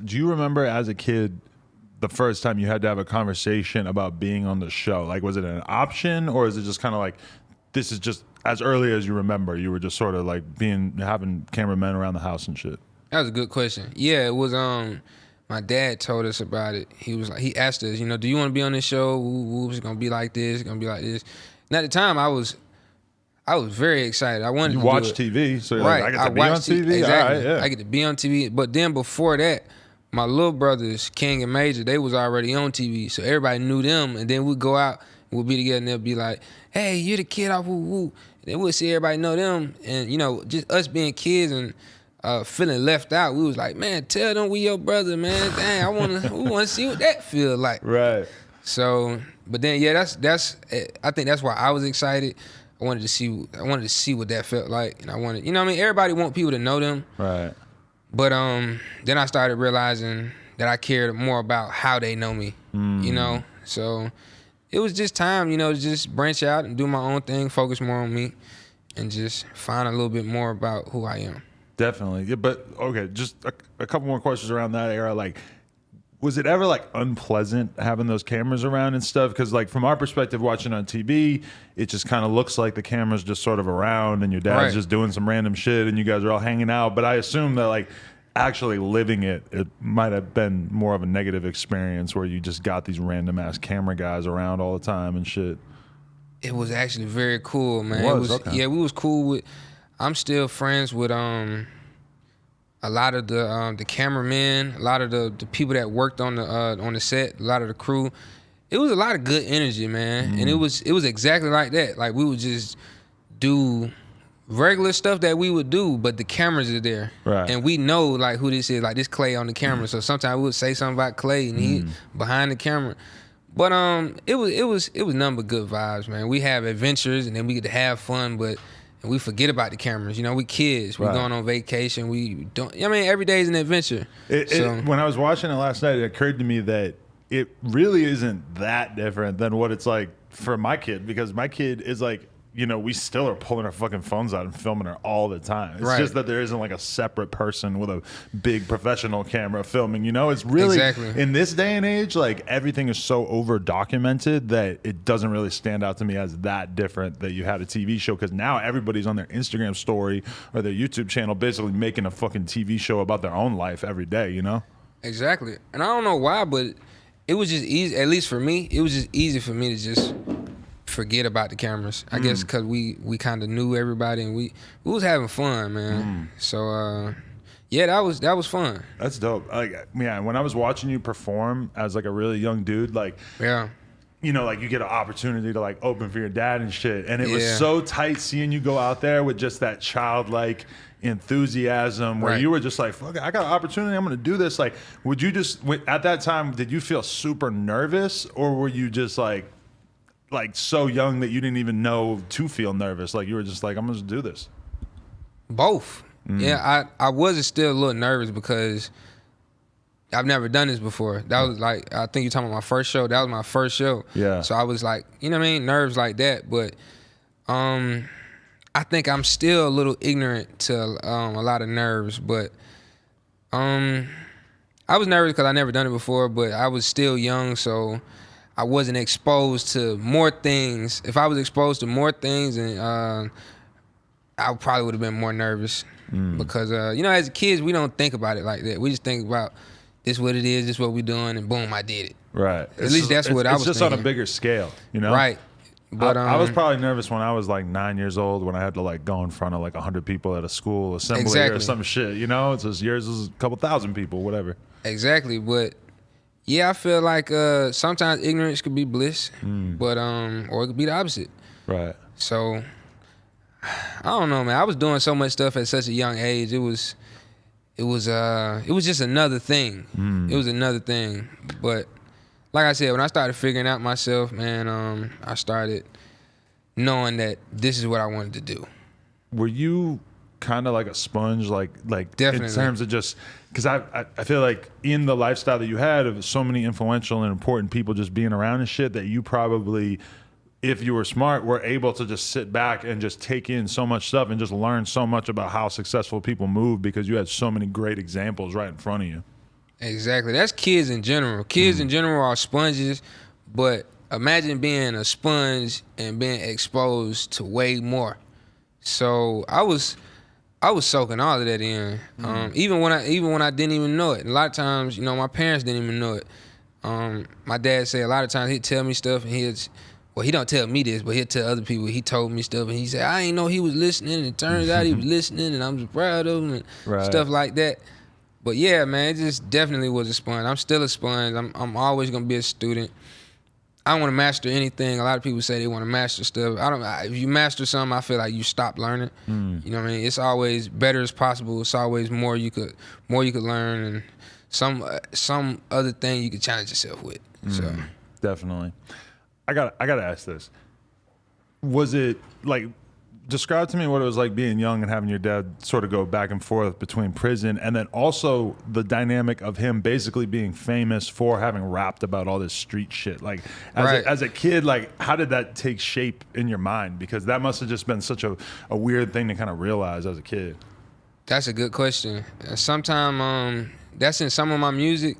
do you remember as a kid the first time you had to have a conversation about being on the show? Like, was it an option, or is it just kind of like, this is just as early as you remember, you were just sort of like having cameramen around the house and shit? That was a good question. Yeah, it was my dad told us about it. He asked us, you know, do you want to be on this show? It's gonna be like this, it's gonna be like this. And at the time I was very excited. I wanted to watch do it. TV, so you're right. like, I get to be on TV? Exactly. All right, yeah. I get to be on TV. But then before that, my little brothers, King and Major, they was already on TV. So everybody knew them. And then we'd go out, we'll be together, and they'll be like, hey, you're the kid off Woo Woo. And then we'll see everybody know them. And, you know, just us being kids and feeling left out, we was like, man, tell them we your brother, man. Dang, we want to see what that feel like. Right. So, but then, yeah, that's. I think that's why I was excited. I wanted to see what that felt like, and I wanted, you know what I mean? Everybody want people to know them. Right. But then I started realizing that I cared more about how they know me, you know? So it was just time, you know, to just branch out and do my own thing, focus more on me, and just find a little bit more about who I am. Definitely. Yeah, but okay, just a couple more questions around that era. Like, was it ever like unpleasant having those cameras around and stuff? Because like from our perspective, watching on TV, it just kind of looks like the camera's just sort of around and your dad's just doing some random shit and you guys are all hanging out. But I assume that like actually living it might have been more of a negative experience where you just got these random ass camera guys around all the time and shit. It was actually very cool, man. It was okay. Yeah, we was cool with. I'm still friends with a lot of the cameramen, a lot of the people that worked on the set, a lot of the crew. It was a lot of good energy, man, and it was exactly like that. Like we would just do regular stuff that we would do, but the cameras are there, right? And we know like who this is. Like this Clay on the camera, so sometimes we would say something about Clay and he behind the camera. But it was nothing but good vibes, man. We have adventures and then we get to have fun, but we forget about the cameras. You know, we kids. We going on vacation. We don't. I mean, every day is an adventure. When I was watching it last night, it occurred to me that it really isn't that different than what it's like for my kid, because my kid is like, you know, we still are pulling our fucking phones out and filming her all the time. It's just that there isn't like a separate person with a big professional camera filming, you know? It's really, in this day and age, like everything is so over documented that it doesn't really stand out to me as that different that you had a TV show, because now everybody's on their Instagram story or their YouTube channel basically making a fucking TV show about their own life every day, you know? Exactly. And I don't know why, but it was just easy, at least for me, it was just easy for me to just forget about the cameras. I guess because we kind of knew everybody and we was having fun, man. So yeah, that was fun. That's dope. Like, yeah, when I was watching you perform as like a really young dude, like, yeah, you know, like you get an opportunity to like open for your dad and shit, and it was so tight seeing you go out there with just that childlike enthusiasm where you were just like, fuck it, I got an opportunity, I'm gonna do this. Like, would you just at that time, did you feel super nervous, or were you just like so young that you didn't even know to feel nervous? Like you were just like, I'm gonna just do this? Both. Yeah, I was still a little nervous because I've never done this before. That was like, I think you're talking about my first show. That was my first show. Yeah. So I was like, you know what I mean, nerves like that. But I think I'm still a little ignorant to a lot of nerves. But I was nervous because I never done it before, but I was still young, so I wasn't exposed to more things. If I was exposed to more things, and I probably would have been more nervous because, you know, as kids, we don't think about it like that. We just think about this what it is, this what we doing, and boom, I did it. Right. At least that's what I was thinking. It's just on a bigger scale, you know? Right. But I was probably nervous when I was like 9 years old, when I had to like go in front of like 100 people at a school assembly or some shit, you know? It's just yours is a couple thousand people, whatever. Exactly, but yeah, I feel like sometimes ignorance could be bliss, but or it could be the opposite. Right. So I don't know, man. I was doing so much stuff at such a young age. It was just another thing. It was another thing. But like I said, when I started figuring out myself, man, I started knowing that this is what I wanted to do. Were you kind of like a sponge, like definitely, in terms of just because I feel like in the lifestyle that you had of so many influential and important people just being around and shit, that you probably, if you were smart, were able to just sit back and just take in so much stuff and just learn so much about how successful people move because you had so many great examples right in front of you. Exactly. That's kids in general. Kids in general are sponges, but imagine being a sponge and being exposed to way more. So I was soaking all of that in. Even when I didn't even know it. A lot of times, my parents didn't even know it. My dad said a lot of times he'd tell me stuff and he don't tell me this, but he'll tell other people he told me stuff and he said, I ain't know he was listening, and it turns out he was listening and I'm proud of him and stuff like that. But yeah, man, it just definitely was a sponge. I'm still a sponge. I'm always gonna be a student. I don't want to master anything. A lot of people say they want to master stuff. If you master something, I feel like you stop learning. You know what I mean? It's always better as possible. It's always more you could learn, and some other thing you could challenge yourself with. So Definitely. I gotta ask this. Was it like, describe to me what it was like being young and having your dad sort of go back and forth between prison, and then also the dynamic of him basically being famous for having rapped about all this street shit. Like as a kid, like how did that take shape in your mind? Because that must have just been such a weird thing to kind of realize as a kid. That's a good question. Sometimes that's in some of my music,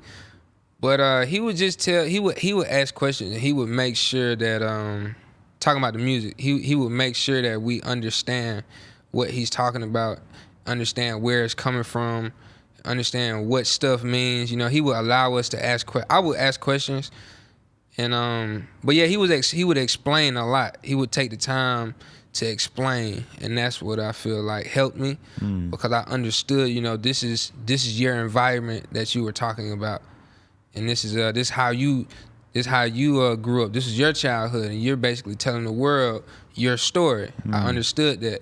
but he would just he would ask questions and he would make sure that talking about the music, he would make sure that we understand what he's talking about, understand where it's coming from, understand what stuff means. He would allow us to ask questions. I would ask questions, and but yeah, he would explain a lot. He would take the time to explain, and that's what I feel like helped me because I understood. This is your environment that you were talking about, and this is how you. This is how you grew up. This is your childhood, and you're basically telling the world your story. I understood that.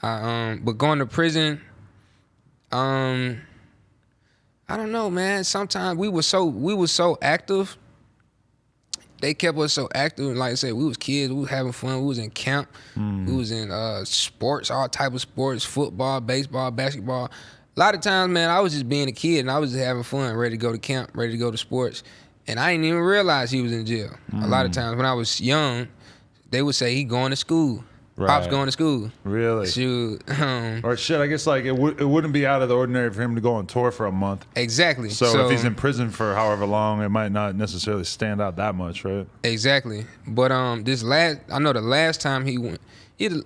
But going to prison, I don't know, man. Sometimes we were so active. They kept us so active. Like I said, we was kids. We was having fun. We was in camp. We was in sports, all type of sports, football, baseball, basketball. A lot of times, man, I was just being a kid, and I was just having fun, ready to go to camp, ready to go to sports. And I didn't even realize he was in jail. A lot of times when I was young, they would say he going to school. Pop's going to school. Really? Shoot. Or shit, I guess like it wouldn't be out of the ordinary for him to go on tour for a month. Exactly. So if he's in prison for however long, it might not necessarily stand out that much, right? Exactly. But I know the last time he went, I think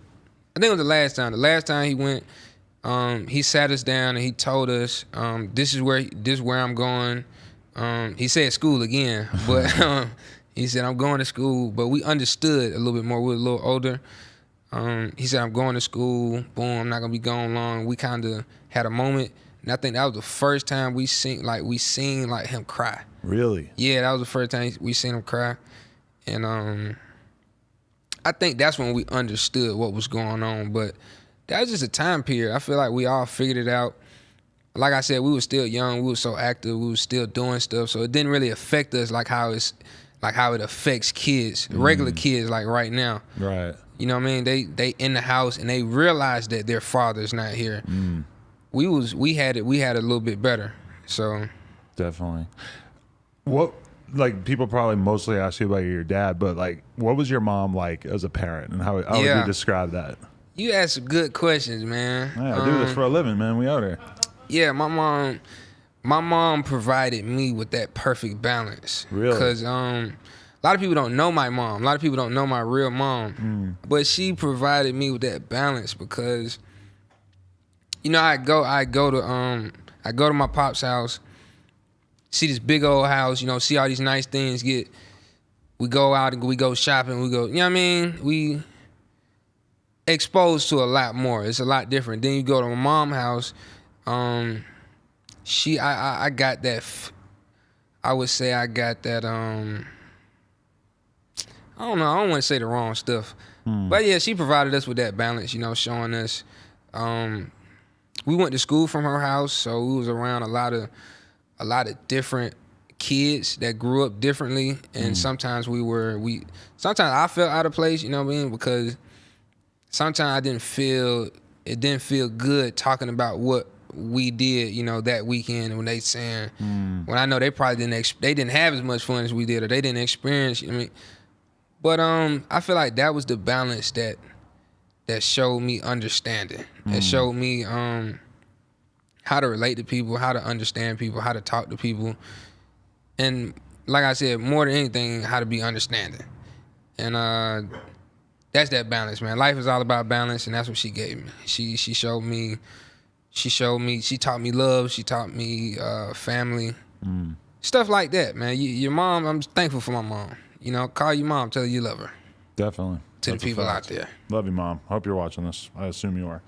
it was the last time. The last time he went, he sat us down and he told us, this is where I'm going. He said school again, but he said I'm going to school. But we understood a little bit more. We were a little older. He said I'm going to school. Boom, I'm not gonna be gone long. We kind of had a moment, and I think that was the first time we seen him cry. Really? Yeah, that was the first time we seen him cry, and I think that's when we understood what was going on. But that was just a time period. I feel like we all figured it out. Like I said, we were still young. We were so active. We were still doing stuff. So it didn't really affect us like how it affects kids, regular kids, like right now. Right. You know what I mean? They in the house and they realize that their father's not here. We had it a little bit better. So definitely. What, like, people probably mostly ask you about your dad, but like, what was your mom like as a parent, and how would you describe that? You ask good questions, man. Yeah, I do this for a living, man. We out here. Yeah, my mom provided me with that perfect balance. Really? Because a lot of people don't know my mom. A lot of people don't know my real mom. But she provided me with that balance because, I go to my pop's house, see this big old house, see all these nice things. We go out and we go shopping. We go, you know what I mean? We exposed to a lot more. It's a lot different. Then you go to my mom's house. I got that. I would say I got that. I don't know. I don't want to say the wrong stuff, but yeah, she provided us with that balance. Showing us. We went to school from her house, so we was around a lot of different kids that grew up differently, and sometimes sometimes I felt out of place. You know what I mean? Because sometimes it didn't feel good talking about what we did, that weekend when they saying, when I know they probably didn't have as much fun as we did, or they didn't experience. But I feel like that was the balance that showed me understanding. That showed me how to relate to people, how to understand people, how to talk to people. And like I said, more than anything, how to be understanding. And that's that balance, man. Life is all about balance, and that's what she gave me. She showed me, she taught me love, she taught me family, stuff like that, man. Your mom, I'm thankful for my mom. You know, call your mom, tell her you love her. Definitely. To the people out there. Love you, Mom. Hope you're watching this. I assume you are.